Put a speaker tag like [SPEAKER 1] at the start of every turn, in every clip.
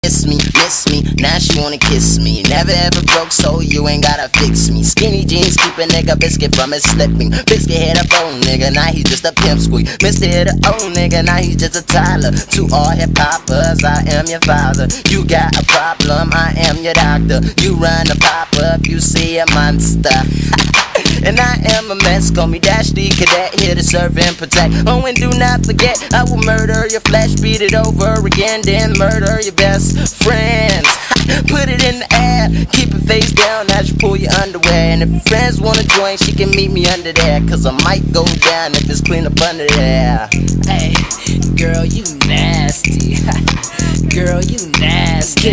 [SPEAKER 1] miss me, now she wanna kiss me. Never ever broke, so you ain't gotta fix me. Skinny jeans keep a nigga biscuit from his slipping. Biscuit hit a phone nigga, now he's just a pimp squeak. Mr. hit a old nigga, now he's just a Tyler. To all hip-hoppers, I am your father. You got a problem, I am your doctor. You run a pop-up, you see a monster. And I am a mess, call me Dash D Cadet, here to serve and protect. Oh, and do not forget, I will murder your flesh, beat it over again, then murder your best friends. Put it in the air, keep it face down as you pull your underwear. And if your friends wanna join, she can meet me under there, cause I might go down if it's clean up under there.
[SPEAKER 2] Hey, girl, you nasty. Girl, you nasty.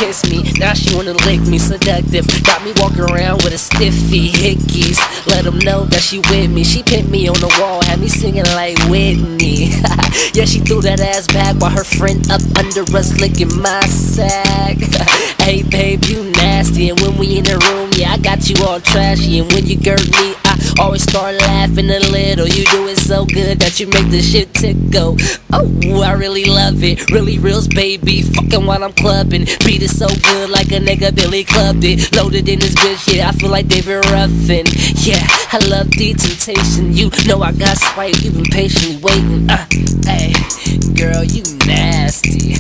[SPEAKER 2] Kiss me, now she wanna lick me, seductive. Got me walking around with a stiffy hickeys. Let them know that she with me. She pinned me on the wall, had me singing like Whitney. Yeah, she threw that ass back while her friend up under us licking my sack. Hey babe, you nasty. And when we in the room, yeah, I got you all trashy. And when you girt me, I always start laughing a little. You do it so good that you make the shit tickle. Oh, I really love it. Really reals, baby. Fucking while I'm clubbing. Beat it so good like a nigga Billy clubbed it. Loaded in this bitch, yeah, I feel like David Ruffin. Yeah, I love the temptation. You know I got swipe, you been patiently waiting. Hey, girl, you nasty.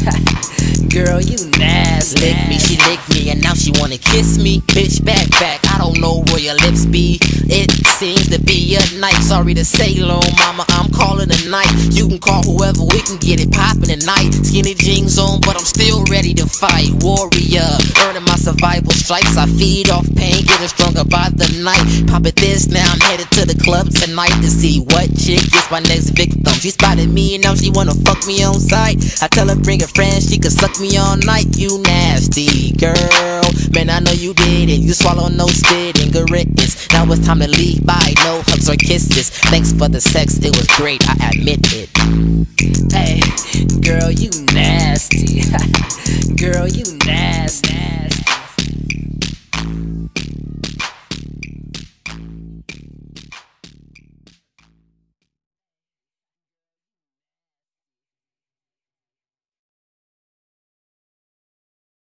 [SPEAKER 2] Girl, you nasty.
[SPEAKER 1] Lick me, she licked me, and now she wanna kiss me. Bitch, back, I don't know where your lips be. It seems to be a night. Sorry to say, long mama, I'm calling a night. You can call whoever, we can get it poppin' tonight. Skinny jeans on, but I'm still ready to fight. Warrior, earning my survival stripes. I feed off pain, getting stronger by the night. Pop it this, now I'm headed to the club tonight to see what chick is my next victim. She spotted me and now she wanna fuck me on sight. I tell her bring a friend, she can suck me all night. You nasty girl, man, I know you did it. You swallow no spit and good riddance. Now it's time to leave by, no hugs or kisses. Thanks for the sex, it was great, I admit it.
[SPEAKER 2] Hey, girl, you nasty. Girl, you nasty.